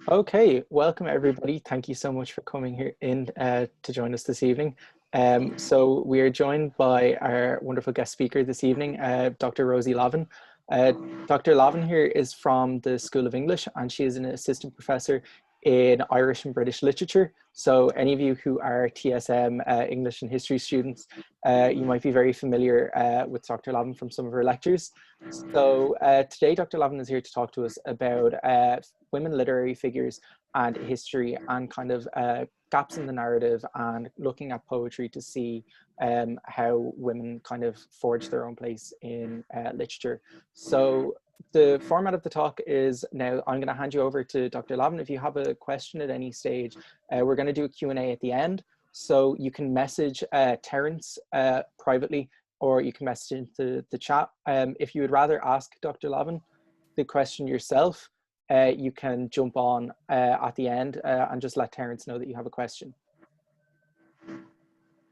Okay, welcome everybody. Thank you so much for coming here in to join us this evening. So we are joined by our wonderful guest speaker this evening, Dr. Rosie Lavan. Dr. Lavan here is from the School of English, and she is an assistant professor in Irish and British literature. So any of you who are TSM English and history students, you might be very familiar with Dr. Lavan from some of her lectures. So today Dr. Lavan is here to talk to us about women literary figures and history, and kind of gaps in the narrative, and looking at poetry to see how women kind of forge their own place in literature. So the format of the talk is, now I'm going to hand you over to Dr. Lavan. If you have a question at any stage, we're going to do a Q&A at the end. So you can message Terence privately, or you can message into the chat. If you would rather ask Dr. Lavan the question yourself, you can jump on at the end and just let Terence know that you have a question.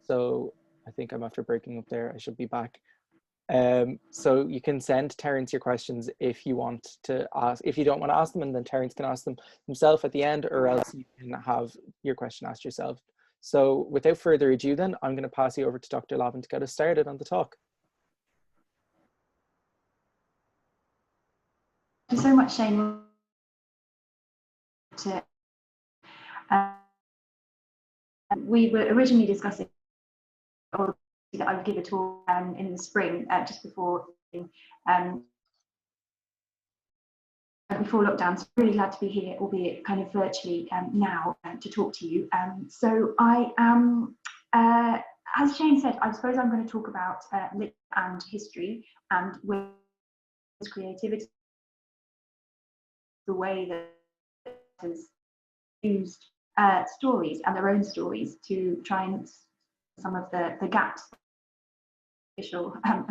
So I think I'm after breaking up there. I should be back. So you can send Terence your questions if you want to ask. If you don't want to ask them, and then Terence can ask them himself at the end, or else you can have your question asked yourself. So without further ado then, I'm going to pass you over to Dr. Lavan to get us started on the talk. Thank you so much, Shane. We were originally discussing that I would give a talk in the spring, just before lockdown. So I'm really glad to be here, albeit kind of virtually now, to talk to you. So I am, as Shane said, I suppose I'm going to talk about lit and history and creativity, the way that has used stories and their own stories to try and some of the gaps, official, and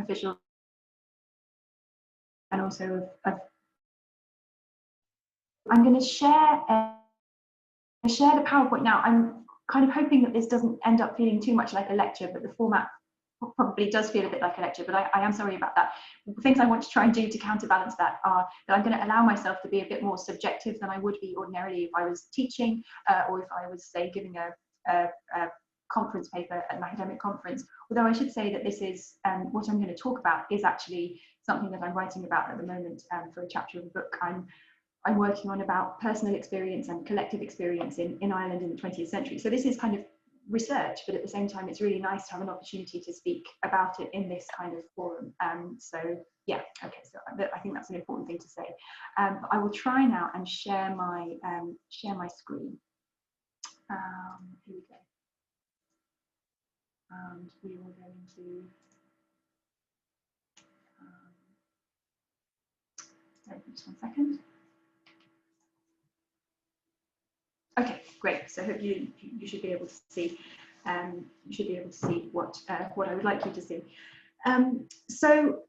also of I'm going to share the PowerPoint now. I'm kind of hoping that this doesn't end up feeling too much like a lecture, but the format probably does feel a bit like a lecture, but I am sorry about that. The things I want to try and do to counterbalance that are that I'm going to allow myself to be a bit more subjective than I would be ordinarily if I was teaching, or if I was, say, giving a conference paper at an academic conference. Although I should say that this is what I'm going to talk about is actually something that I'm writing about at the moment for a chapter of a book I'm working on about personal experience and collective experience in Ireland in the 20th century. So this is kind of research, but at the same time, it's really nice to have an opportunity to speak about it in this kind of forum. So yeah, okay, so I think that's an important thing to say. I will try now and share my screen. Here we go. And we are going to just 1 second. Okay, great. So I hope you should be able to see. You should be able to see what I would like you to see. So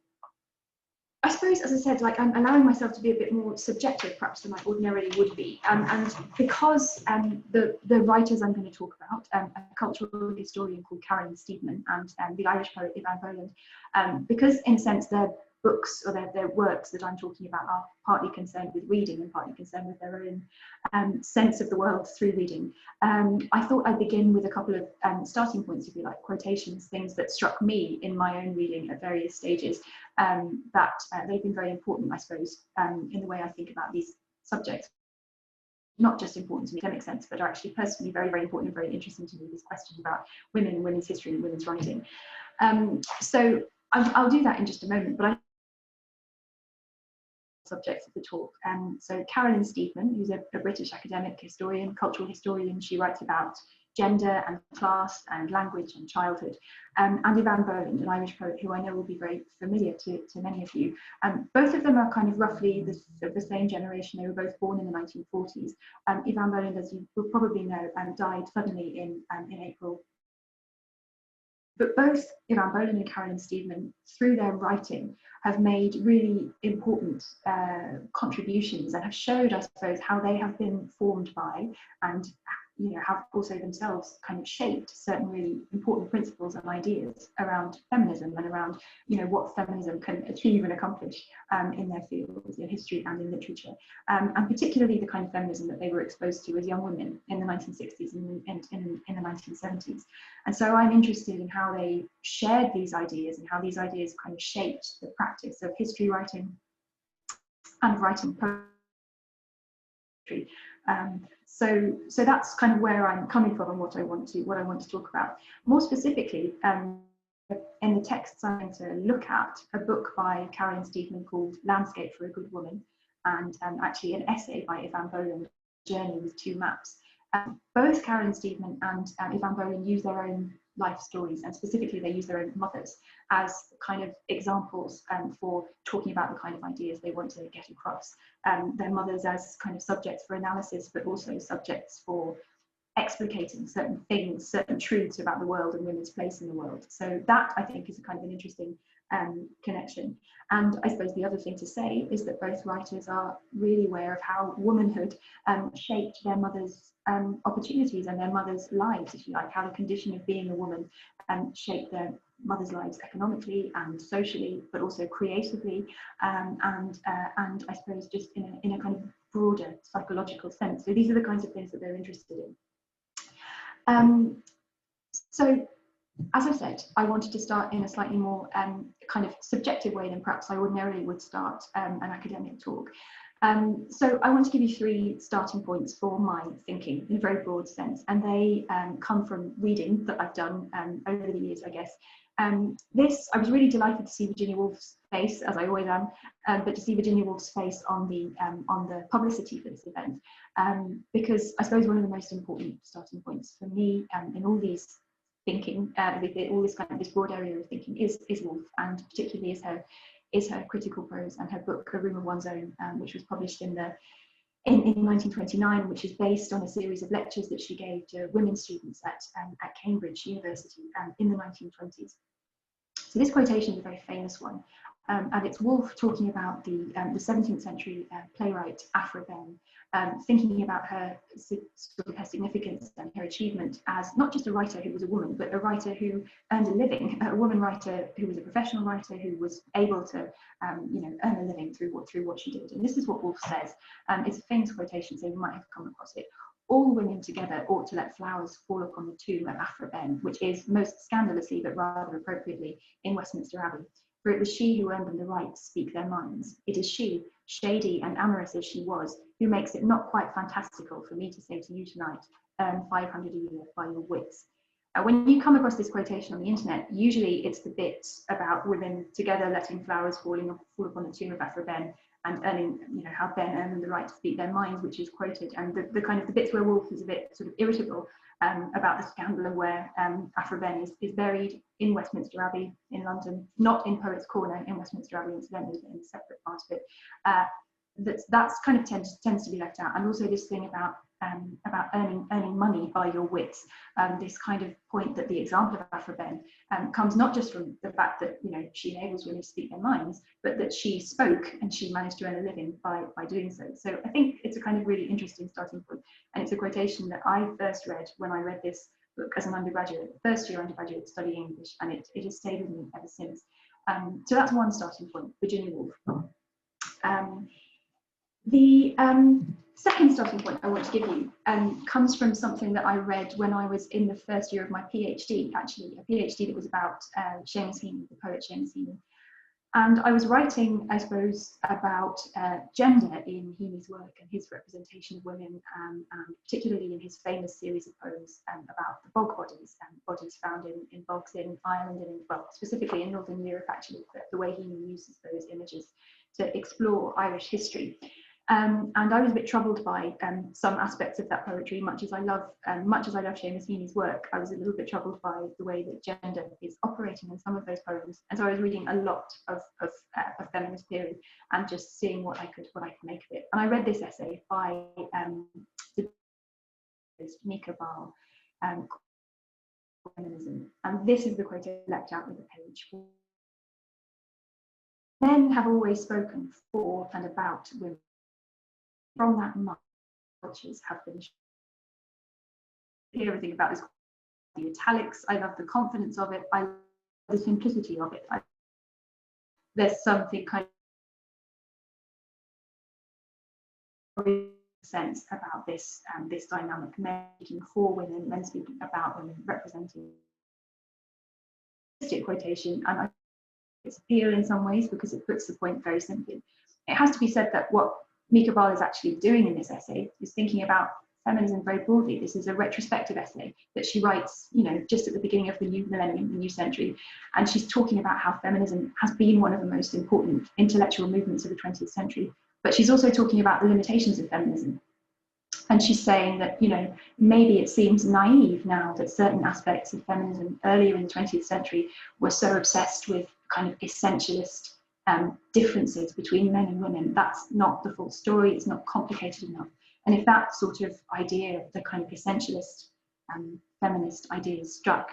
I suppose, as I said, like I'm allowing myself to be a bit more subjective, perhaps, than I ordinarily would be, and because the writers I'm going to talk about, a cultural historian called Carolyn Steedman and the Irish poet Ivan Boland, because in a sense their books or their works that I'm talking about are partly concerned with reading and partly concerned with their own sense of the world through reading. I thought I'd begin with a couple of starting points, if you like, quotations, things that struck me in my own reading at various stages, that they've been very important, I suppose, in the way I think about these subjects. Not just important to me in academic sense, but are actually personally very, very important and very interesting to me, this question about women and women's history and women's writing. So I'll do that in just a moment, but subjects of the talk. So Carolyn Steedman, who's a British academic historian, cultural historian, she writes about gender and class and language and childhood. And Ivan Boland, an Irish poet who I know will be very familiar to many of you. Both of them are kind of roughly the same generation. They were both born in the 1940s. Ivan Boland, as you will probably know, died suddenly in April. But both Ivan Boland and Carolyn Steedman, through their writing, have made really important contributions and have showed, I suppose, how they have been formed by and have also themselves kind of shaped certain really important principles and ideas around feminism and around what feminism can achieve and accomplish in their fields, in history and in literature, and particularly the kind of feminism that they were exposed to as young women in the 1960s and in the 1970s. And so I'm interested in how they shared these ideas and how these ideas kind of shaped the practice of history writing and writing poetry. So that's kind of where I'm coming from and what I want to talk about. More specifically, in the texts I'm going to look at, a book by Carolyn Steedman called Landscape for a Good Woman, and actually an essay by Yvonne Boland, Journey with Two Maps. Both Carolyn Steedman and Yvonne Boland use their own life stories, and specifically they use their own mothers as kind of examples for talking about the kind of ideas they want to get across. Their mothers as kind of subjects for analysis, but also subjects for explicating certain things, certain truths about the world and women's place in the world. So that, I think, is a kind of an interesting connection. And I suppose the other thing to say is that both writers are really aware of how womanhood shaped their mothers' opportunities and their mothers' lives, if you like, how the condition of being a woman shaped their mothers' lives economically and socially, but also creatively, and I suppose just in a kind of broader psychological sense. So these are the kinds of things that they're interested in. So, as I said, I wanted to start in a slightly more kind of subjective way than perhaps I ordinarily would start an academic talk. So I want to give you 3 starting points for my thinking in a very broad sense, and they come from reading that I've done over the years, I guess. I was really delighted to see Virginia Woolf's face, as I always am, but to see Virginia Woolf's face on the publicity for this event, because I suppose one of the most important starting points for me in all these thinking, all this kind of this broad area of thinking is Woolf, and particularly is her critical prose and her book A Room of One's Own, which was published in 1929, which is based on a series of lectures that she gave to women students at Cambridge University in the 1920s. So this quotation is a very famous one, and it's Woolf talking about the 17th century playwright Aphra Behn, thinking about her significance and her achievement as not just a writer who was a woman, but a writer who earned a living, a woman writer who was a professional writer who was able to earn a living through what she did. And this is what Woolf says. It's a famous quotation, so you might have come across it. All women together ought to let flowers fall upon the tomb of Aphra Behn, which is most scandalously, but rather appropriately, in Westminster Abbey. For it was she who earned them the right to speak their minds. It is she, shady and amorous as she was, who makes it not quite fantastical for me to say to you tonight, earn 500 a year by your wits. When you come across this quotation on the internet, usually it's the bit about women together letting flowers fall upon the tomb of Aphra Behn, and earning, how Behn earned the right to speak their minds, which is quoted, and the kind of the bits where Woolf is a bit sort of irritable about the scandal of where Aphra Behn is buried in Westminster Abbey in London, not in Poets' Corner in Westminster Abbey, incidentally, but in a separate part of it. That's kind of tends to be left out, and also this thing about earning money by your wits. This kind of point that the example of Aphra Behn comes not just from the fact that she enables women to speak their minds, but that she spoke and she managed to earn a living by doing so. So I think it's a kind of really interesting starting point, and it's a quotation that I first read when I read this book as an undergraduate, first year undergraduate studying English, and it has stayed with me ever since. So that's one starting point, Virginia Woolf. The second starting point I want to give you comes from something that I read when I was in the first year of my PhD, actually, a PhD that was about Seamus Heaney, the poet Seamus Heaney. And I was writing, I suppose, about gender in Heaney's work and his representation of women, and particularly in his famous series of poems about the bog bodies, bodies found in bogs in Ireland and specifically in Northern Europe, actually, the way Heaney uses those images to explore Irish history. And I was a bit troubled by some aspects of that poetry. Much as I love Seamus Heaney's work, I was a little bit troubled by the way that gender is operating in some of those poems. And so I was reading a lot of feminist theory and just seeing what I could make of it. And I read this essay by Nika Ball, Feminism. And this is the quote I left out with the page. Men have always spoken for and about women. From that month, cultures have been everything about this, the italics, I love the confidence of it, I love the simplicity of it. There's something kind of sense about this this dynamic, men speaking for women, men speaking about women, representing quotation, and I think it's appeal in some ways because it puts the point very simply. It has to be said that what Mika Ball is actually doing in this essay is thinking about feminism very broadly. This is a retrospective essay that she writes, you know, just at the beginning of the new millennium, the new century, and she's talking about how feminism has been one of the most important intellectual movements of the 20th century. But she's also talking about the limitations of feminism. And she's saying that, you know, maybe it seems naive now that certain aspects of feminism earlier in the 20th century were so obsessed with kind of essentialist differences between men and women. That's not the full story. It's not complicated enough. And if that sort of idea, the kind of essentialist feminist ideas struck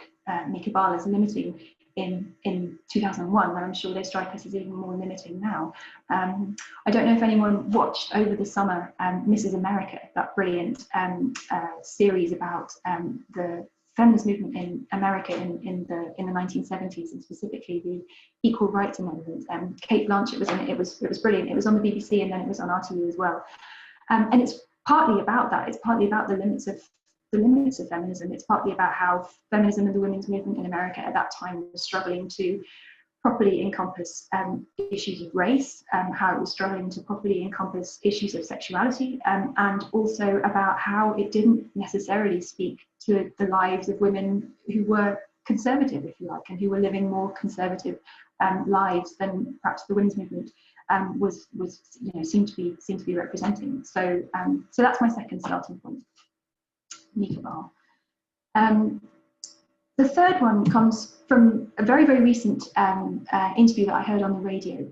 Mika Ball as limiting in 2001, then I'm sure they strike us as even more limiting now. I don't know if anyone watched over the summer Mrs. America, that brilliant series about the feminist movement in America in the 1970s, and specifically the Equal Rights Amendment. Kate Blanchett was in it. It was brilliant. It was on the BBC and then it was on RTE as well. And it's partly about that. It's partly about the limits of feminism. It's partly about how feminism and the women's movement in America at that time was struggling to properly encompass issues of race, how it was struggling to properly encompass issues of sexuality, and also about how it didn't necessarily speak to the lives of women who were conservative, if you like, and who were living more conservative lives than perhaps the women's movement was you know, seemed to be representing. So so that's my second starting point. Mika Ball. The third one comes from a very, very recent interview that I heard on the radio.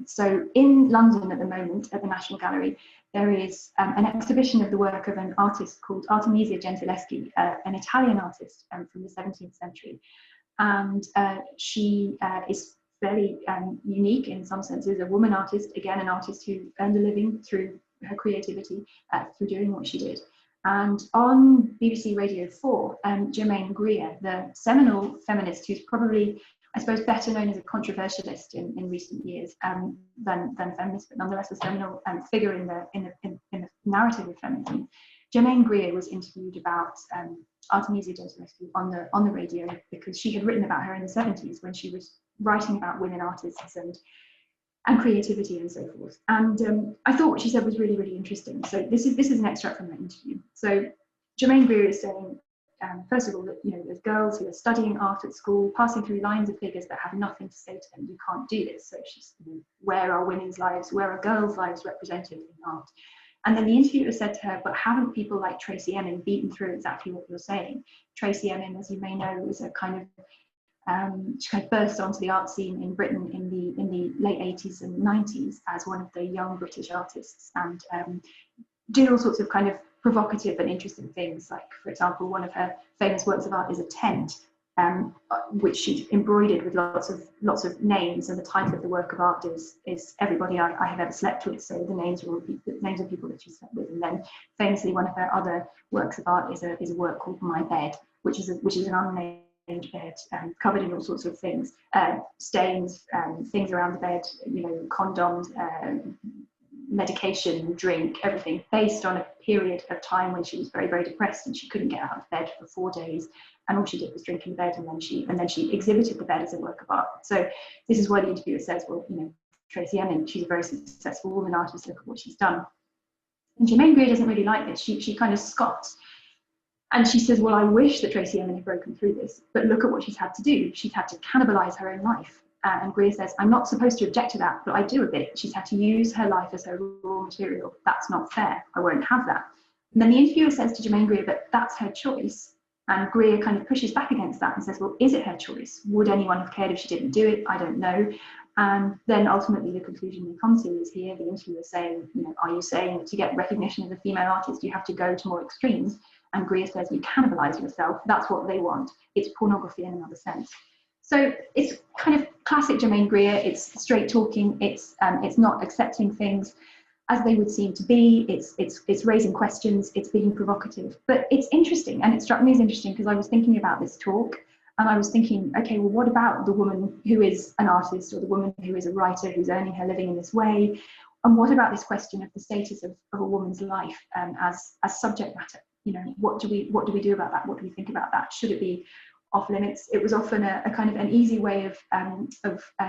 So in London at the moment, at the National Gallery, there is an exhibition of the work of an artist called Artemisia Gentileschi, an Italian artist from the 17th century. And she is fairly unique in some senses, a woman artist, again, an artist who earned a living through her creativity, through doing what she did. And on BBC Radio 4, Germaine Greer, the seminal feminist who's probably, I suppose, better known as a controversialist in recent years than feminist, but nonetheless a seminal figure in the narrative of feminism. Germaine Greer was interviewed about Artemisia Gentileschi on the radio because she had written about her in the 70s when she was writing about women artists and creativity and so forth. And I thought what she said was really, really interesting. So this is an extract from that interview. So Germaine Greer is saying, first of all, that, you know, there's girls who are studying art at school, passing through lines of figures that have nothing to say to them. You can't do this. So she's, you know, where are women's lives? Where are girls' lives represented in art? And then the interviewer said to her, but haven't people like Tracy Emin beaten through exactly what you're saying? Tracy Emin, as you may know, was a kind of she kind of burst onto the art scene in Britain in the late 80s and 90s as one of the young British artists, and did all sorts of kind of provocative and interesting things. Like, for example, one of her famous works of art is a tent, which she embroidered with lots of names, and the title of the work of art is Everybody I Have Ever Slept With. So the names are all the names of people that she slept with. And then famously, one of her other works of art is a work called My Bed, which is an unnamed bed, covered in all sorts of things, stains, things around the bed, you know, condoms, medication, drink, everything, based on a period of time when she was very, very depressed and she couldn't get out of bed for 4 days, and all she did was drink in bed, and then she exhibited the bed as a work of art. So this is why the interviewer says, well, you know, Tracy Emin, she's a very successful woman artist, look at what she's done. And Germaine Greer doesn't really like this. She kind of scoffs. And she says, well, I wish that Tracy Emin had broken through this, but look at what she's had to do. She's had to cannibalize her own life. And Greer says, I'm not supposed to object to that, but I do a bit. She's had to use her life as her raw material. That's not fair. I won't have that. And then the interviewer says to Germaine Greer, but that's her choice. And Greer kind of pushes back against that and says, well, is it her choice? Would anyone have cared if she didn't do it? I don't know. And then ultimately the conclusion we come to is here, the interviewer saying, you know, are you saying that to get recognition as a female artist, you have to go to more extremes? And Greer says, you cannibalize yourself. That's what they want. It's pornography in another sense. So it's kind of classic Germaine Greer. It's straight talking. It's not accepting things. as they would seem to be. It's raising questions, it's being provocative, but it's interesting, and it struck me as interesting because I was thinking about this talk, and I was thinking, okay, well, what about the woman who is an artist, or the woman who is a writer who's earning her living in this way? And what about this question of the status of a woman's life as subject matter? You know, what do we do about that? What do we think about that? Should it be off limits? It was often a kind of an easy way of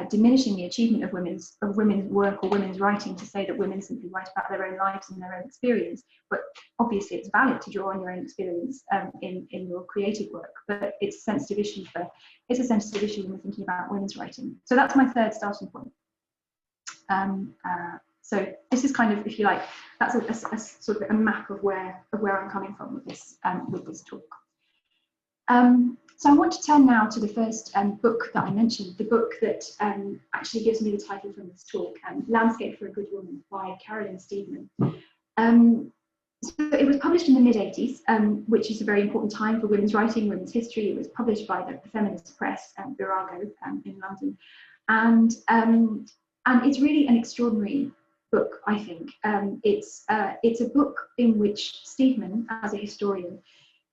diminishing the achievement of women's work or women's writing, to say that women simply write about their own lives and their own experience. But obviously, it's valid to draw on your own experience in your creative work. But it's a sensitive issue when we're thinking about women's writing. So that's my third starting point. So this is kind of, if you like, that's a sort of a map of where I'm coming from with this talk. So I want to turn now to the first book that I mentioned, the book that actually gives me the title from this talk, Landscape for a Good Woman by Carolyn Steedman. So it was published in the mid-80s, which is a very important time for women's writing, women's history. It was published by the feminist press, Virago, in London. And it's really an extraordinary book, I think. It's a book in which Steedman, as a historian,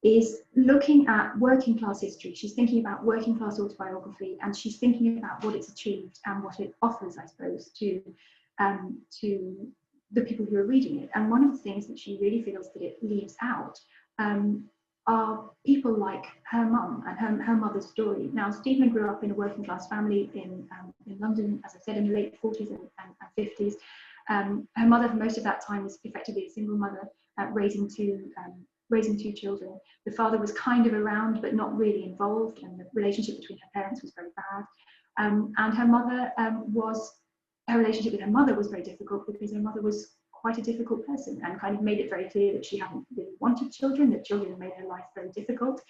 is looking at working class history. She's thinking about working class autobiography, and she's thinking about what it's achieved and what it offers, I suppose, to the people who are reading it. And one of the things that she really feels that it leaves out are people like her mum and her mother's story. Now, Steedman grew up in a working class family in London, as I said, in the late 40s and 50s. Her mother, for most of that time, was effectively a single mother, raising two children. The father was kind of around, but not really involved, and the relationship between her parents was very bad. And her mother her relationship with her mother was very difficult, because her mother was quite a difficult person and kind of made it very clear that she hadn't really wanted children, that children made her life very difficult.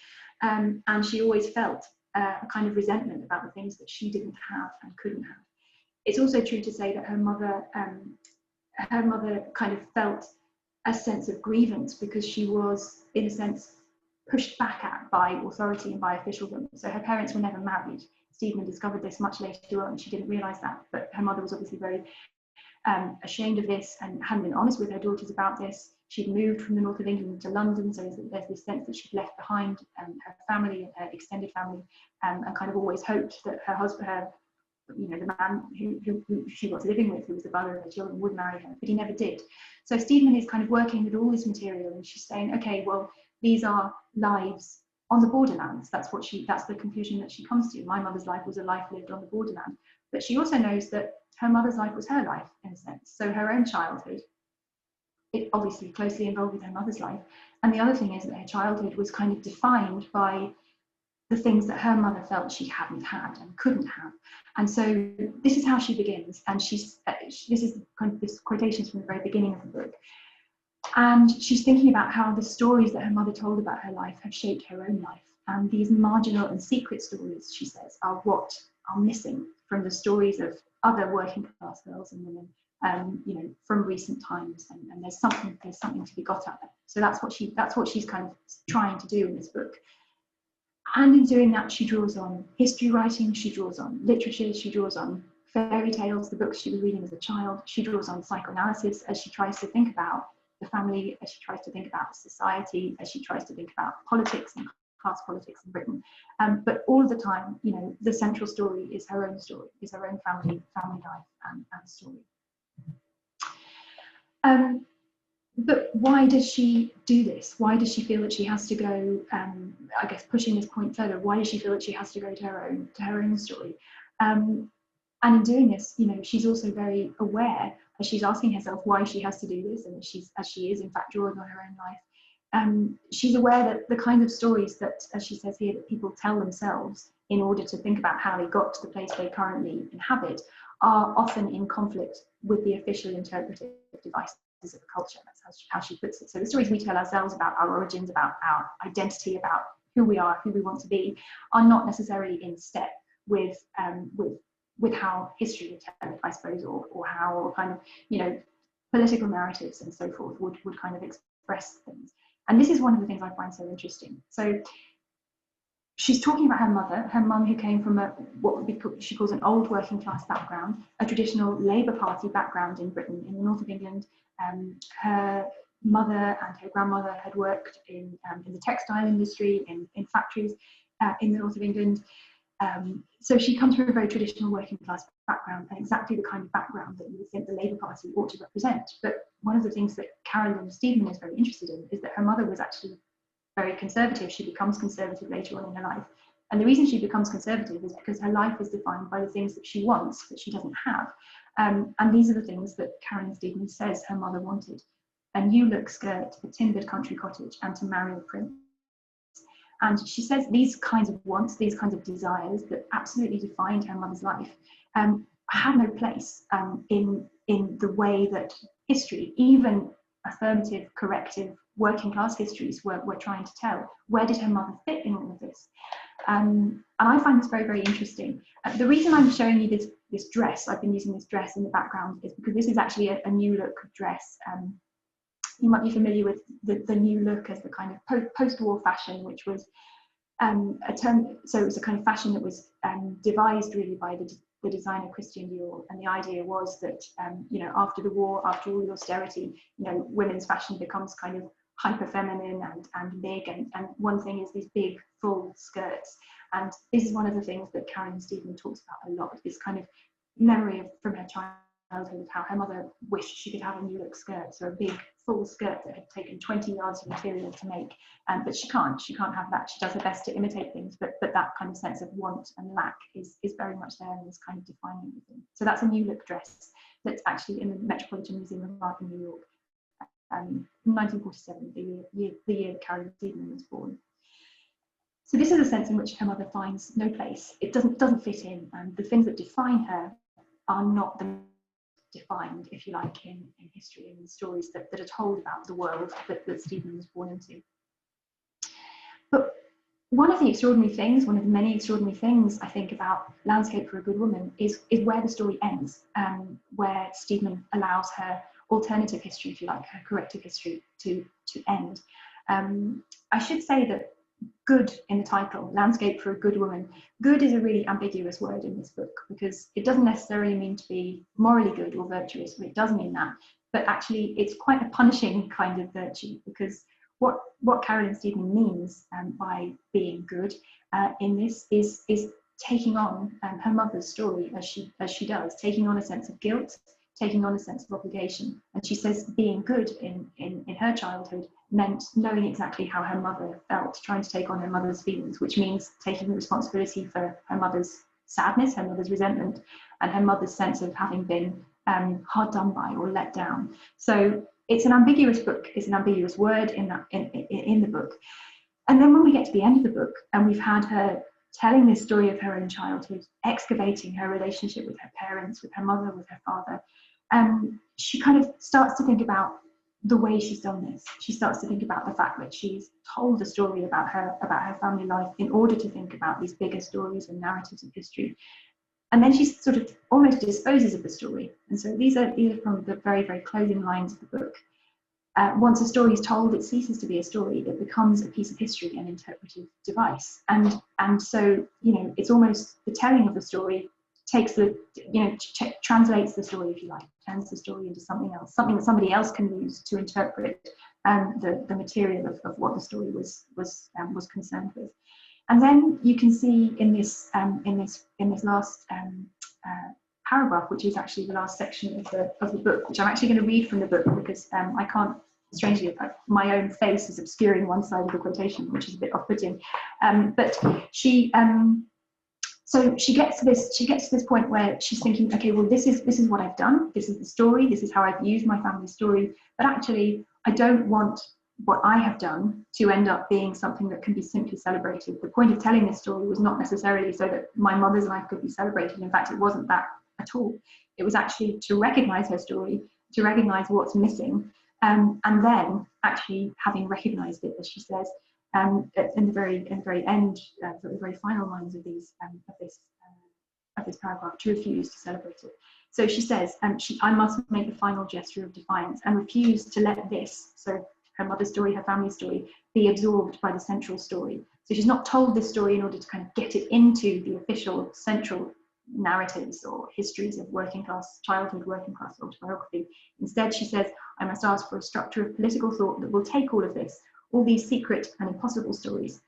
And she always felt a kind of resentment about the things that she didn't have and couldn't have. It's also true to say that her mother kind of felt a sense of grievance, because she was, in a sense, pushed back at by authority and by officialdom. So her parents were never married. Steedman discovered this much later on. She didn't realise that, but her mother was obviously very ashamed of this and hadn't been honest with her daughters about this. She'd moved from the north of England to London, so there's this sense that she'd left behind her family, her extended family, and kind of always hoped that her husband, the man who she was living with, who was the father of her children, would marry her, but he never did. So Steedman is kind of working with all this material, and she's saying, okay, well, these are lives on the borderlands. That's the conclusion that she comes to. My mother's life was a life lived on the borderland. But she also knows that her mother's life was her life, in a sense. So her own childhood, it obviously closely involved with her mother's life. And the other thing is that her childhood was kind of defined by the things that her mother felt she hadn't had and couldn't have. And so this is how she begins. And this is kind of this quotations from the very beginning of the book. And she's thinking about how the stories that her mother told about her life have shaped her own life. And these marginal and secret stories, she says, are what are missing from the stories of other working class girls and women, from recent times. And there's something to be got at there. So that's what she's kind of trying to do in this book. And in doing that, she draws on history writing, she draws on literature, she draws on fairy tales, the books she was reading as a child, she draws on psychoanalysis as she tries to think about the family, as she tries to think about society, as she tries to think about politics and class politics in Britain. But all of the time, the central story is her own story, is her own family life and story. But why does she do this? Why does she feel that she has to go, I guess pushing this point further, why does she feel that she has to go to her own story? And in doing this, she's also very aware, as she's asking herself why she has to do this, and as she is in fact drawing on her own life, she's aware that the kind of stories that, as she says here, that people tell themselves in order to think about how they got to the place they currently inhabit are often in conflict with the official interpretive devices of the culture. That's how she puts it. So the stories we tell ourselves about our origins, about our identity, about who we are, who we want to be, are not necessarily in step with how history would tell it, I suppose, or how kind of political narratives and so forth would kind of express things. And this is one of the things I find so interesting. So she's talking about her mum who came from what would be she calls an old working class background, a traditional Labour Party background in Britain, in the north of England. Her mother and her grandmother had worked in the textile industry, in factories in the north of England. So she comes from a very traditional working class background, and exactly the kind of background that you would think the Labour Party ought to represent. But one of the things that Carolyn Steedman is very interested in is that her mother was actually very conservative. She becomes conservative later on in her life. And the reason she becomes conservative is because her life is defined by the things that she wants, that she doesn't have. And these are the things that Carolyn Steedman says her mother wanted: a new look skirt, a timbered country cottage, and to marry a prince. And she says these kinds of wants, these kinds of desires that absolutely defined her mother's life, had no place in the way that history, even affirmative, corrective, working class histories were trying to tell. Where did her mother fit in all of this? And I find this very, very interesting. The reason I'm showing you this dress, I've been using this dress in the background, is because this is actually a new look dress. You might be familiar with the new look as the kind of post-war fashion, which was a term. So it was a kind of fashion that was devised really by the designer Christian Dior, and the idea was that after the war, after all the austerity, women's fashion becomes kind of hyper feminine and big, and one thing is these big full skirts, and this is one of the things that Carolyn Steedman talks about a lot, this kind of memory from her childhood of how her mother wished she could have a new look skirt, so a big full skirt that had taken 20 yards of material to make, but she can't have that. She does her best to imitate things, but that kind of sense of want and lack is very much there and is kind of defining everything. So that's a new look dress that's actually in the Metropolitan Museum of Art in New York, 1947, the year Carolyn Steedman was born. So this is a sense in which her mother finds no place. It doesn't fit in, and the things that define her are not the defined, if you like, in history and in stories that are told about the world that Steedman was born into. But one of the extraordinary things, one of the many extraordinary things I think about Landscape for a Good Woman is where the story ends, where Steedman allows her alternative history, if you like, her corrective history to end. I should say that good in the title, Landscape for a Good Woman, good is a really ambiguous word in this book, because it doesn't necessarily mean to be morally good or virtuous, but it does mean that. But actually, it's quite a punishing kind of virtue, because what Carolyn Steedman means by being good in this is taking on her mother's story as she does, taking on a sense of guilt, taking on a sense of obligation. And she says being good in her childhood meant knowing exactly how her mother felt, trying to take on her mother's feelings, which means taking responsibility for her mother's sadness, her mother's resentment, and her mother's sense of having been hard done by or let down. So it's an ambiguous book, it's an ambiguous word in the book. And then when we get to the end of the book and we've had her telling this story of her own childhood, excavating her relationship with her parents, with her mother, with her father, she kind of starts to think about the way she's done this. She starts to think about the fact that she's told a story about her family life in order to think about these bigger stories and narratives of history. And then she sort of almost disposes of the story. And so these are from the very, very closing lines of the book. Once a story is told, it ceases to be a story. It becomes a piece of history, an interpretive device. And so, it's almost the telling of the story takes translates the story, if you like, turns the story into something else, something that somebody else can use to interpret the material of what the story was concerned with. And then you can see in this last paragraph, which is actually the last section of the book, which I'm actually going to read from the book because I can't, strangely, my own face is obscuring one side of the quotation, which is a bit off-putting. But she. So she gets to this point where she's thinking, okay, well, this is what I've done. This is the story. This is how I've used my family story. But actually, I don't want what I have done to end up being something that can be simply celebrated. The point of telling this story was not necessarily so that my mother's life could be celebrated. In fact, it wasn't that at all. It was actually to recognize her story, to recognize what's missing, and then actually having recognized it, as she says, in the very end, the very final lines of this paragraph, to refuse to celebrate it. So she says, I must make the final gesture of defiance and refuse to let this, so her mother's story, her family story, be absorbed by the central story, So she's not told this story in order to kind of get it into the official central narratives or histories of working class childhood, working class autobiography. Instead, she says, I must ask for a structure of political thought that will take all of this, all these secret and impossible stories,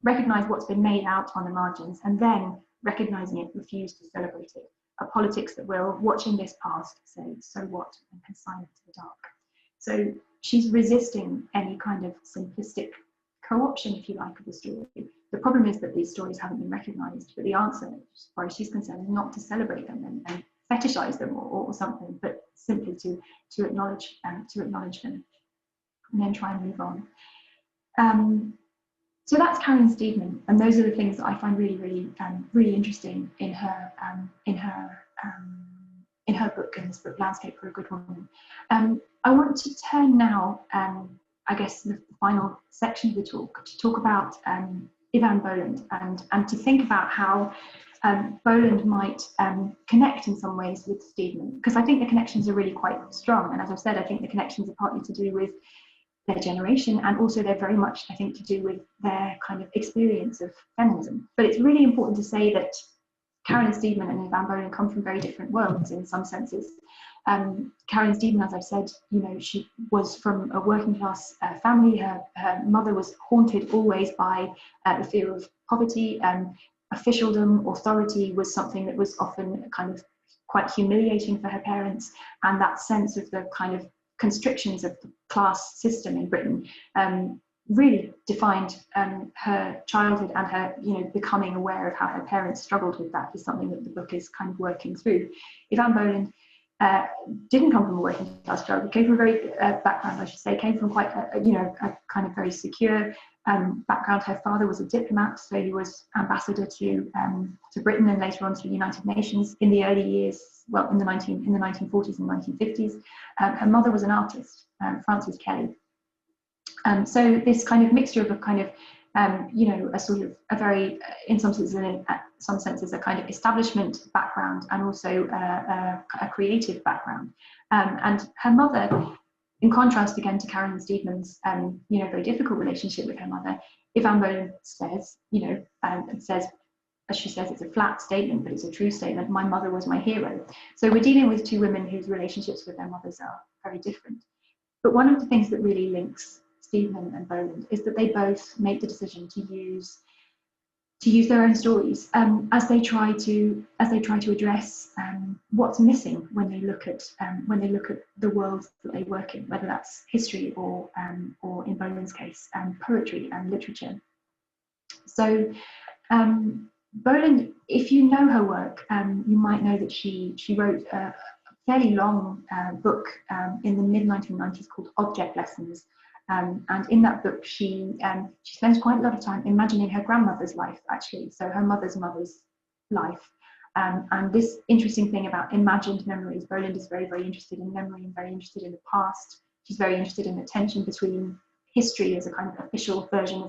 recognize what's been made out on the margins, and then, recognizing it, refuse to celebrate it. A politics that will, watching this past, say, so what, and consign it to the dark. So she's resisting any kind of simplistic co-option, if you like, of the story. The problem is that these stories haven't been recognized, but the answer, as far as she's concerned, is not to celebrate them and fetishize them or something, but simply to acknowledge them and then try and move on. So that's Karen Steedman, and those are the things that I find really interesting in her book, in this book, Landscape for a Good Woman. I want to turn now, I guess, the final section of the talk, to talk about Ivan Boland and to think about how Boland might connect in some ways with Steedman, because I think the connections are really quite strong. And as I've said, I think the connections are partly to do with their generation, and also they're very much, I think, to do with their kind of experience of feminism. But it's really important to say that Karen Steedman and Ivan Boland come from very different worlds in some senses. Karen Steedman, as I've said, she was from a working class family. Her mother was haunted always by the fear of poverty. Officialdom, authority was something that was often kind of quite humiliating for her parents, and that sense of the kind of constrictions of the class system in Britain really defined her childhood, and her, becoming aware of how her parents struggled with that is something that the book is kind of working through. Ivan Boland didn't come from a working class childhood, came from a very background, I should say, came from quite a kind of very secure background. Her father was a diplomat, so he was ambassador to Britain and later on to the United Nations in the early years, well, in the 1940s and 1950s. Her mother was an artist, Frances Kelly. So this kind of mixture of a kind of a sort of a very, in some senses, a kind of establishment background, and also a creative background. And her mother, in contrast again to Karen Steedman's, very difficult relationship with her mother, Ivan Boland says, says, as she says, it's a flat statement, but it's a true statement. My mother was my hero. So we're dealing with two women whose relationships with their mothers are very different. But one of the things that really links Steedman and Boland is that they both make the decision to use their own stories as they try to address what's missing when they look at the world that they work in, whether that's history or in Boland's case, poetry and literature. So Boland, if you know her work, you might know that she wrote a fairly long book in the mid-1990s called Object Lessons. And in that book, she spends quite a lot of time imagining her grandmother's life, actually, so her mother's life. And this interesting thing about imagined memories, Boland is very, very interested in memory and very interested in the past. She's very interested in the tension between history as a kind of official version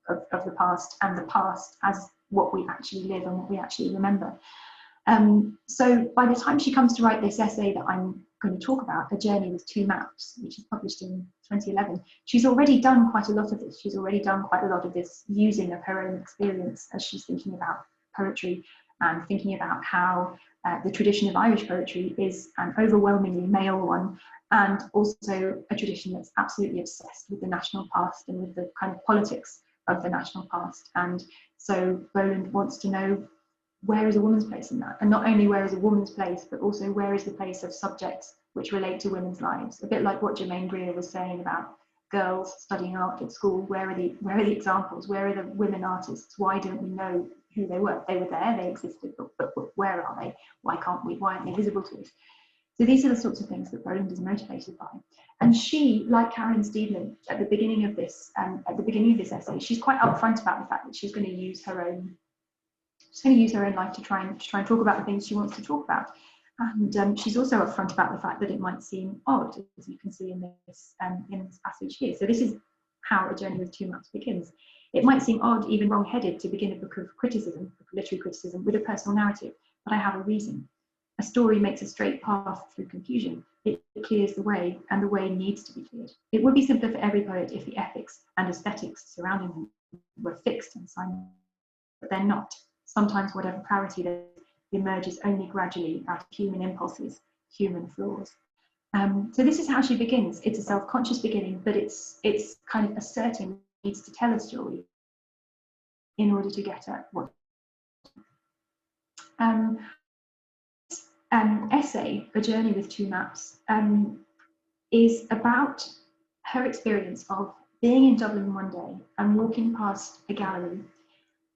of the past, and the past as what we actually live and what we actually remember. So by the time she comes to write this essay that I'm going to talk about, A Journey with Two Maps, which is published in 2011, she's already done quite a lot of this. She's already done quite a lot of this using of her own experience as she's thinking about poetry and thinking about how the tradition of Irish poetry is an overwhelmingly male one, and also a tradition that's absolutely obsessed with the national past and with the kind of politics of the national past. And so Boland wants to know, where is a woman's place in that? And not only where is a woman's place, but also where is the place of subjects which relate to women's lives? A bit like what Germaine Greer was saying about girls studying art at school. Where are the examples? Where are the women artists? Why don't we know who they were? They were there, they existed, but where are they? Why aren't they visible to us? So these are the sorts of things that Boland is motivated by. And she, like Karen Steedman, at the beginning of this essay, she's quite upfront about the fact that she's going to use her own life to try and talk about the things she wants to talk about. And she's also upfront about the fact that it might seem odd, as you can see in this passage here. So this is how A Journey with Two Maps begins. It might seem odd, even wrong-headed, to begin a book of criticism, of literary criticism, with a personal narrative, but I have a reason. A story makes a straight path through confusion. It clears the way, and the way needs to be cleared. It would be simpler for every poet if the ethics and aesthetics surrounding them were fixed and signed, but they're not. Sometimes whatever clarity there emerges only gradually out of human impulses, human flaws. So this is how she begins. It's a self-conscious beginning, but it's kind of asserting needs to tell a story in order to get at what. Essay, A Journey with Two Maps, is about her experience of being in Dublin one day and walking past a gallery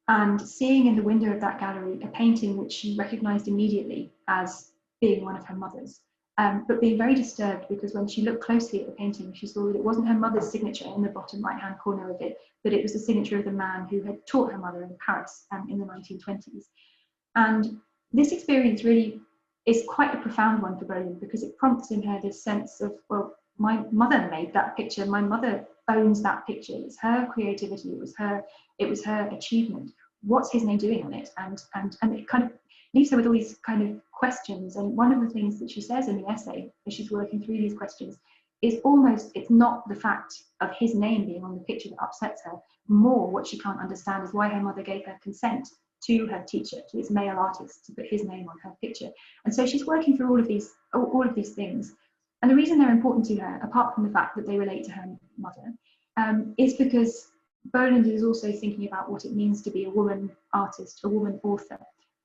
and seeing in the window of that gallery a painting which she recognised immediately as being one of her mother's, but being very disturbed because when she looked closely at the painting, she saw that it wasn't her mother's signature in the bottom right-hand corner of it, but it was the signature of the man who had taught her mother in Paris in the 1920s. And this experience really is quite a profound one for Boland because it prompts in her this sense of, well, my mother made that picture, my mother owns that picture, it's her creativity, it was her achievement. What's his name doing on it? And it kind of leaves her with all these kind of questions. And one of the things that she says in the essay as she's working through these questions is almost, it's not the fact of his name being on the picture that upsets her. More what she can't understand is why her mother gave her consent to her teacher, to this male artist, to put his name on her picture. And so she's working through all of these things. And the reason they're important to her, apart from the fact that they relate to her mother, is because Boland is also thinking about what it means to be a woman artist, a woman author,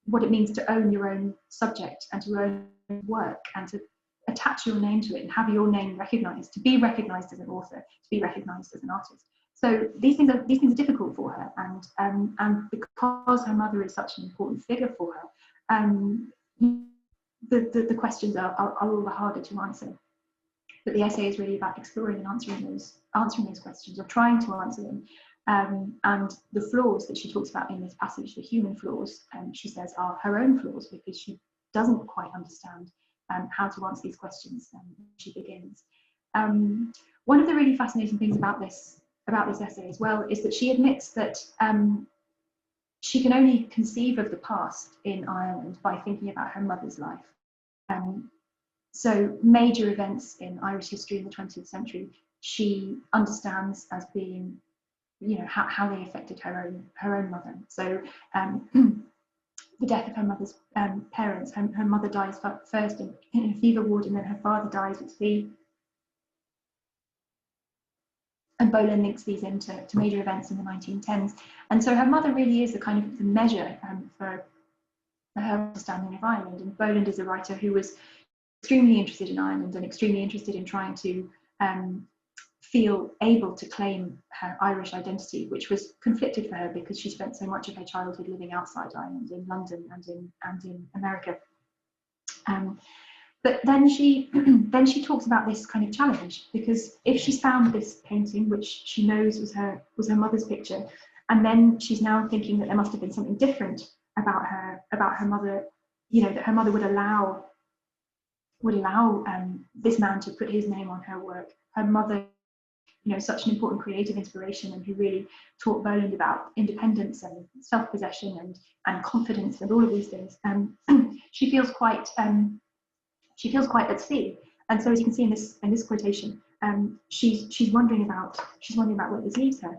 what it means to own your own subject and to own work and to attach your name to it and have your name recognised, to be recognised as an author, to be recognised as an artist. So these things are difficult for her, and because her mother is such an important figure for her, the questions are all the harder to answer. But the essay is really about exploring and answering those questions, or trying to answer them. And the flaws that she talks about in this passage, the human flaws, she says are her own flaws because she doesn't quite understand how to answer these questions. She begins. One of the really fascinating things about this essay as well is that she admits that she can only conceive of the past in Ireland by thinking about her mother's life. So major events in Irish history in the 20th century, she understands as being, how they affected her own mother. So the death of her mother's parents, her mother dies first in a fever ward, and then her father dies at sea. And Boland links these into major events in the 1910s. And so her mother really is the kind of the measure for her understanding of Ireland. And Boland is a writer who was extremely interested in Ireland and extremely interested in trying to feel able to claim her Irish identity, which was conflicted for her because she spent so much of her childhood living outside Ireland, in London and in America. But then she talks about this kind of challenge, because if she's found this painting, which she knows was her mother's picture, and then she's now thinking that there must have been something different about her mother, that her mother would allow this man to put his name on her work. Her mother, such an important creative inspiration, and who really taught Boland about independence and self-possession and confidence and all of these things. She feels quite at sea. And so, as you can see in this quotation, she's wondering about where this leaves her.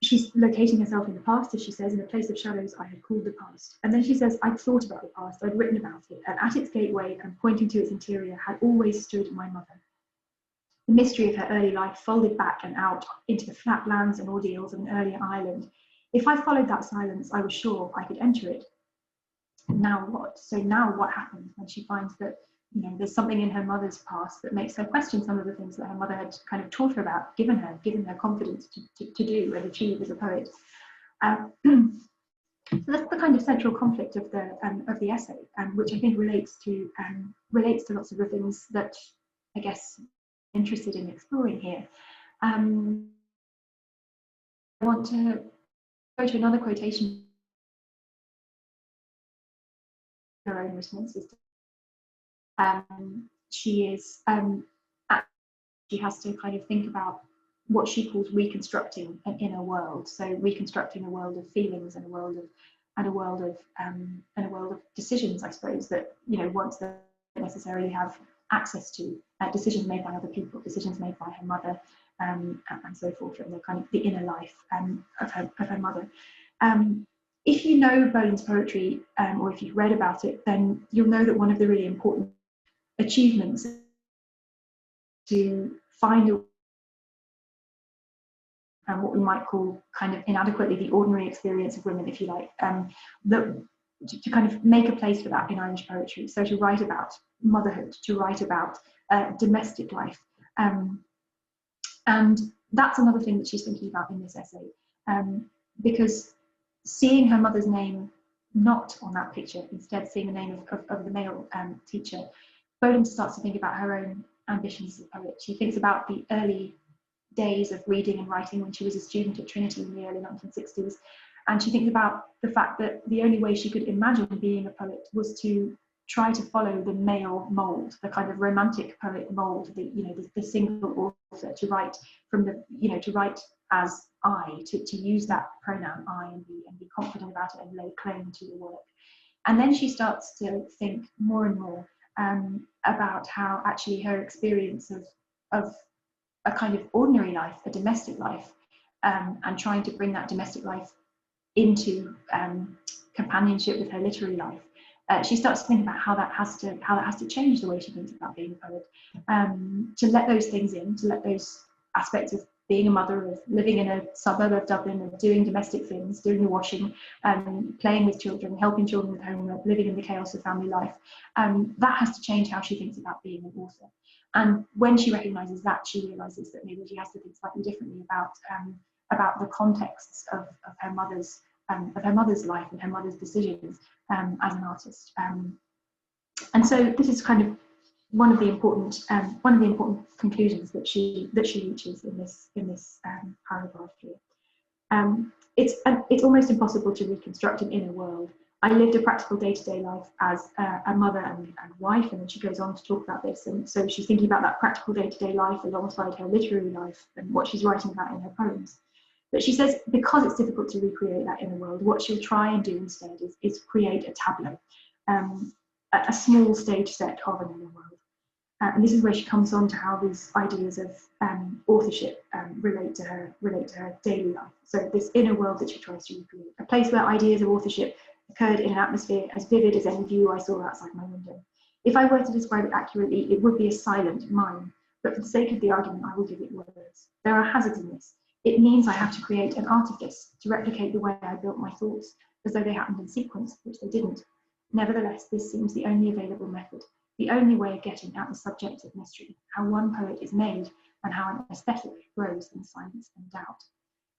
She's locating herself in the past, as she says, in a place of shadows I had called the past. And then she says, I'd thought about the past, I'd written about it, and at its gateway and pointing to its interior had always stood my mother. The mystery of her early life folded back and out into the flat lands and ordeals of an earlier Ireland. If I followed that silence, I was sure I could enter it. Now what? So now what happens when she finds that there's something in her mother's past that makes her question some of the things that her mother had kind of taught her about, given her confidence to do and achieve as a poet. So that's the kind of central conflict of the essay, which I think relates to lots of the things that I guess I'm interested in exploring here. I want to go to another quotation. Her own responses. She has to kind of think about what she calls reconstructing an inner world. So reconstructing a world of feelings and a world of decisions, I suppose, that once they necessarily have access to decisions made by other people, decisions made by her mother. and so forth, and the kind of the inner life of her mother. If you know Boland's poetry, or if you've read about it, then you'll know that one of the really important achievements to find a what we might call kind of inadequately the ordinary experience of women, if you like, to kind of make a place for that in Irish poetry. So to write about motherhood, to write about domestic life. And that's another thing that she's thinking about in this essay, because seeing her mother's name not on that picture, instead seeing the name of the male teacher, Boland starts to think about her own ambitions as a poet. She thinks about the early days of reading and writing when she was a student at Trinity in the early 1960s. And she thinks about the fact that the only way she could imagine being a poet was to try to follow the male mold, the kind of romantic poet mold, the single author, to write from the, to write as I, to use that pronoun I and be confident about it and lay claim to the work. And then she starts to think more and more about how actually her experience of a kind of ordinary life, a domestic life, and trying to bring that domestic life into companionship with her literary life. She starts to think about how that has to change the way she thinks about being a poet, to let those things in, to let those aspects of being a mother, of living in a suburb of Dublin, of doing domestic things, doing the washing, playing with children, helping children with homework, living in the chaos of family life. That has to change how she thinks about being an author. And when she recognises that, she realises that maybe she has to think slightly differently about the contexts of her mother's life and her mother's decisions as an artist. And so this is kind of one of the important conclusions that she reaches in this paragraph here. It's almost impossible to reconstruct an inner world. I lived a practical day-to-day life as a mother and wife, and then she goes on to talk about this. And so she's thinking about that practical day-to-day life alongside her literary life and what she's writing about in her poems. But she says because it's difficult to recreate that inner world, what she'll try and do instead is create a tableau, a small stage set of an inner world. And this is where she comes on to how these ideas of authorship relate to her daily life. So this inner world that she tries to recreate, a place where ideas of authorship occurred in an atmosphere as vivid as any view I saw outside my window. If I were to describe it accurately, it would be a silent mine, but for the sake of the argument, I will give it words. There are hazards in this. It means I have to create an artifice to replicate the way I built my thoughts, as though they happened in sequence, which they didn't. Nevertheless, this seems the only available method, the only way of getting at the subject of mystery, how one poet is made and how an aesthetic grows in silence and doubt.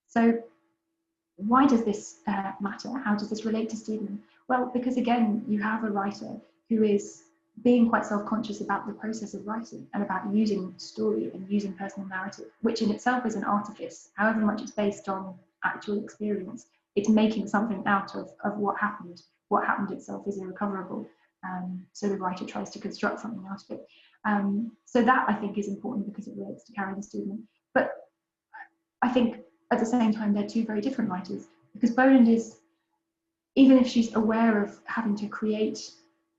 So why does this matter? How does this relate to Stephen? Well, because again, you have a writer who is being quite self-conscious about the process of writing and about using story and using personal narrative, which in itself is an artifice, however much it's based on actual experience. It's making something out of what happened. What happened itself is irrecoverable. So the writer tries to construct something out of it. So that I think is important because it relates to Carrie and Stephen. But I think at the same time, they're two very different writers, because Boland is, even if she's aware of having to create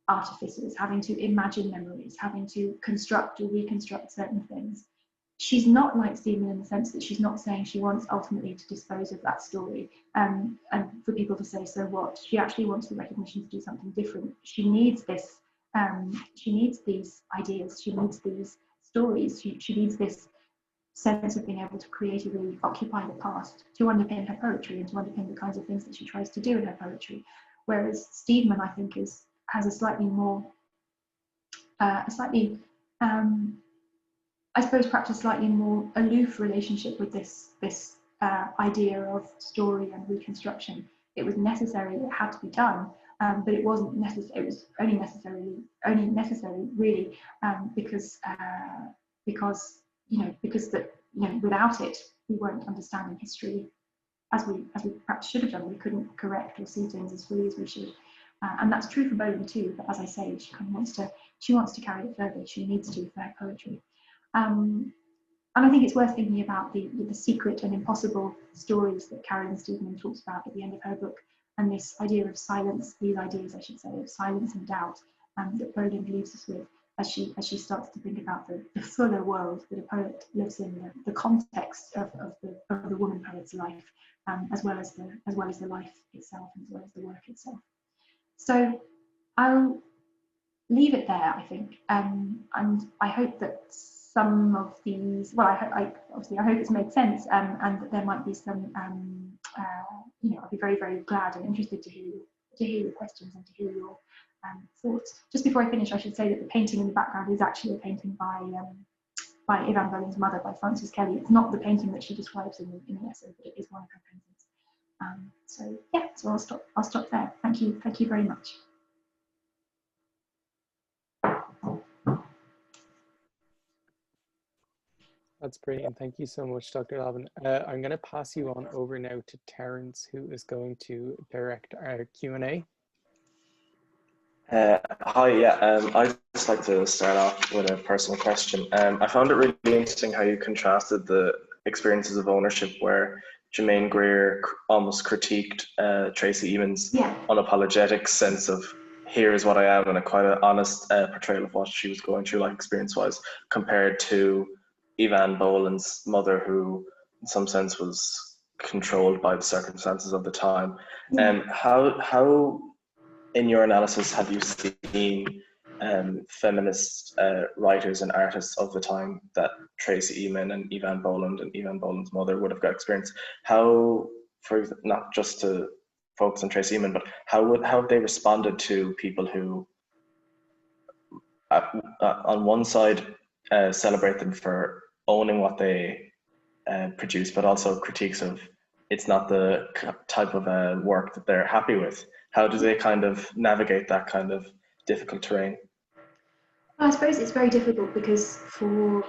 artifices, having to imagine memories, having to construct or reconstruct certain things, she's not like Stephen in the sense that she's not saying she wants ultimately to dispose of that story and for people to say, so what? She actually wants the recognition to do something different. She needs this, she needs these ideas, she needs these stories, she needs this sense of being able to creatively occupy the past to underpin her poetry and to underpin the kinds of things that she tries to do in her poetry. Whereas Stephen, I think, has a slightly more, I suppose perhaps a slightly more aloof relationship with this idea of story and reconstruction. It was necessary, it had to be done, but it wasn't necessary. It was only necessary really because without it we weren't understanding history as we perhaps should have done. We couldn't correct or see things as fully as we should. And that's true for Boland too, but as I say, she kind of wants to carry it further. She needs to for her poetry. And I think it's worth thinking about the secret and impossible stories that Karen Steedman talks about at the end of her book, and this idea of silence, these ideas, I should say, of silence and doubt that Boland leaves us with. as she starts to think about the fuller world that a poet lives in, the context of the woman poet's life, as well as the life itself, as well as the work itself. So I'll leave it there, I think, and I hope that some of these, well, I hope it's made sense, and that there might be some, I'll be very, very glad and interested to hear your questions and to hear your thoughts. Just before I finish, I should say that the painting in the background is actually a painting by Yvonne Bowen's mother, by Frances Kelly. It's not the painting that she describes in the essay, but it is one of her paintings. So yeah, so I'll stop there. Thank you very much. That's brilliant. Thank you so much, Dr. Lavan. I'm going to pass you on over now to Terence, who is going to direct our Q&A. Hi, yeah, I'd just like to start off with a personal question. I found it really interesting how you contrasted the experiences of ownership where Germaine Greer almost critiqued Tracy Emin's unapologetic sense of here is what I am, and a quite an honest portrayal of what she was going through, like experience-wise, compared to Evan Boland's mother, who in some sense was controlled by the circumstances of the time. How in your analysis have you seen feminist writers and artists of the time that Tracy Emin and Evan Boland and Evan Boland's mother would have got experience? How, for not just to focus on Tracy Emin, but how have they responded to people who on one side celebrate them for owning what they produce, but also critiques of it's not the type of work that they're happy with? How do they kind of navigate that kind of difficult terrain? I suppose it's very difficult because for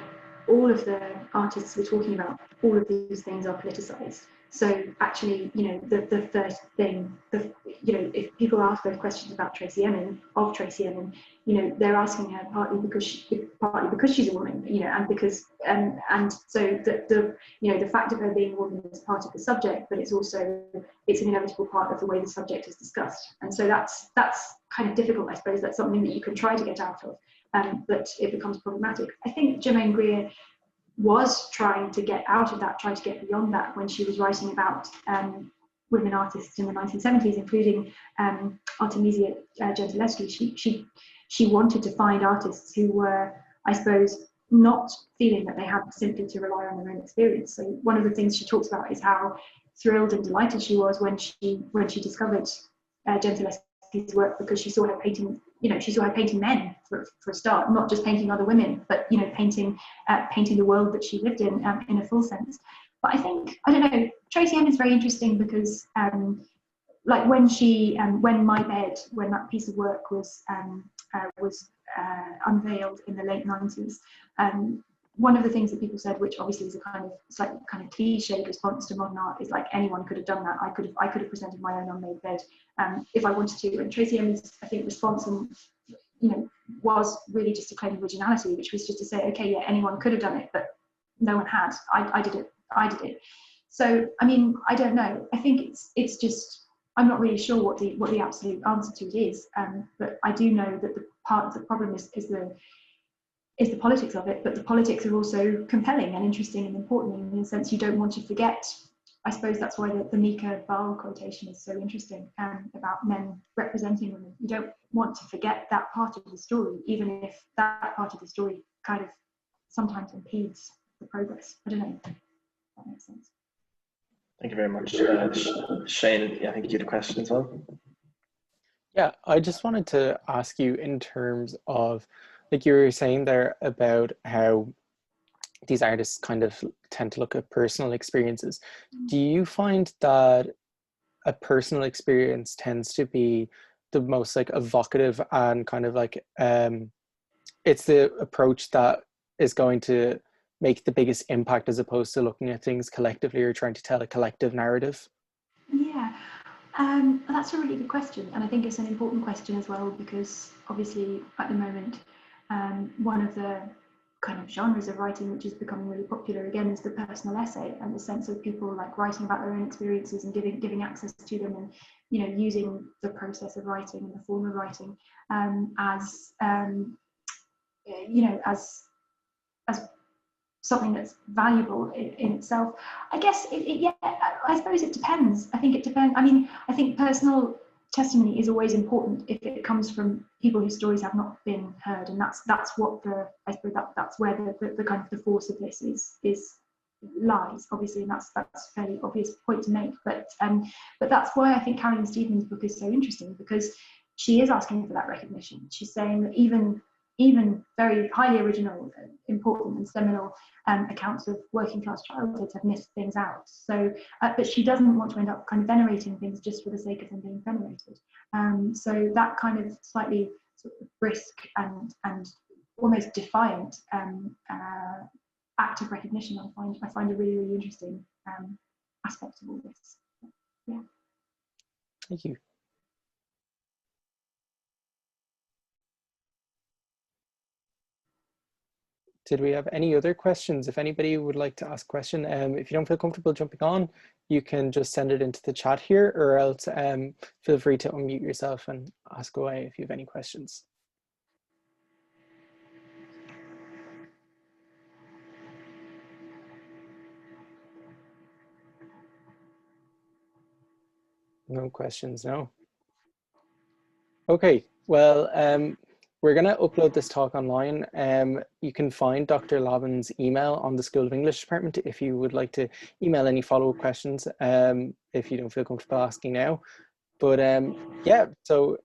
all of the artists we're talking about, all of these things are politicized. So actually, the first thing, if people ask those questions about Tracy Emin, they're asking her partly because she's a woman, and because and so the fact of her being a woman is part of the subject, but it's an inevitable part of the way the subject is discussed, and so that's kind of difficult. I suppose that's something that you can try to get out of, but it becomes problematic. I think Germaine Greer was trying to get out of that, trying to get beyond that when she was writing about women artists in the 1970s, including Artemisia Gentileschi. She wanted to find artists who were, I suppose, not feeling that they had simply to rely on their own experience. So one of the things she talks about is how thrilled and delighted she was when she discovered Gentileschi's work, because she saw her painting. She saw her painting men for a start, not just painting other women, but painting the world that she lived in a full sense. But I think, I don't know, Tracy Emin is very interesting because, like when My Bed, when that piece of work was unveiled in the late 90s, one of the things that people said, which obviously is a kind of cliched response to modern art, is like, anyone could have done that. I could have presented my own unmade bed if I wanted to. And Tracy Emin's, I think, response was really just a claim of originality, which was just to say, okay, yeah, anyone could have done it, but no one had. I did it. So I mean, I don't know. I think it's just, I'm not really sure what the absolute answer to it is. But I do know that the part of the problem is the politics of it, but the politics are also compelling and interesting and important in the sense you don't want to forget. I suppose that's why the Mika Baal quotation is so interesting, about men representing women. You don't want to forget that part of the story, even if that part of the story kind of sometimes impedes the progress. I don't know if that makes sense. Thank you very much. Shane, I think you had a question as well. Yeah, I just wanted to ask you in terms of, like you were saying there about how these artists kind of tend to look at personal experiences. Do you find that a personal experience tends to be the most like evocative and kind of like it's the approach that is going to make the biggest impact, as opposed to looking at things collectively or trying to tell a collective narrative? Yeah, that's a really good question, and I think it's an important question as well, because obviously at the moment one of the kind of genres of writing which is becoming really popular again is the personal essay, and the sense of people like writing about their own experiences and giving access to them, and using the process of writing and the form of writing as as something that's valuable in itself. I guess yeah, I suppose it depends. I think it depends. I mean, I think personal testimony is always important if it comes from people whose stories have not been heard, and that's what I suppose that's where the kind of the force of this is lies, obviously, and that's a fairly obvious point to make. But that's why I think Carolyn Stevens' book is so interesting, because she is asking for that recognition. She's saying that even very highly original, important and seminal accounts of working class childhoods have missed things out. So, but she doesn't want to end up kind of venerating things just for the sake of them being venerated. So that kind of slightly sort of brisk and almost defiant act of recognition, I find a really, really interesting aspect of all this. Yeah. Thank you. Did we have any other questions? If anybody would like to ask a question, if you don't feel comfortable jumping on, you can just send it into the chat here, or else feel free to unmute yourself and ask away if you have any questions. No questions, no. Okay, well, we're going to upload this talk online. You can find Dr. Lavan's email on the School of English department if you would like to email any follow-up questions, if you don't feel comfortable asking now. But yeah, so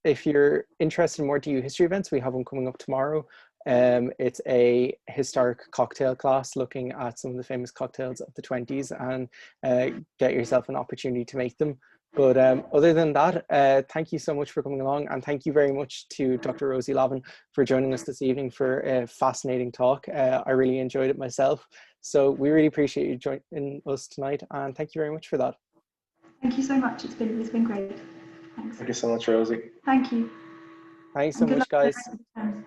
if you're interested in more DU history events, we have one coming up tomorrow. It's a historic cocktail class looking at some of the famous cocktails of the 20s, and get yourself an opportunity to make them. But other than that, thank you so much for coming along, and thank you very much to Dr. Rosie Lavan for joining us this evening for a fascinating talk. I really enjoyed it myself. So we really appreciate you joining us tonight, and thank you very much for that. Thank you so much. It's been great. Thanks. Thank you so much, Rosie. Thank you. Thanks so much, guys.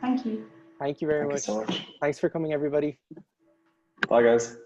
Thank you. Thank you very much. Thank you so much. Thanks for coming, everybody. Bye, guys.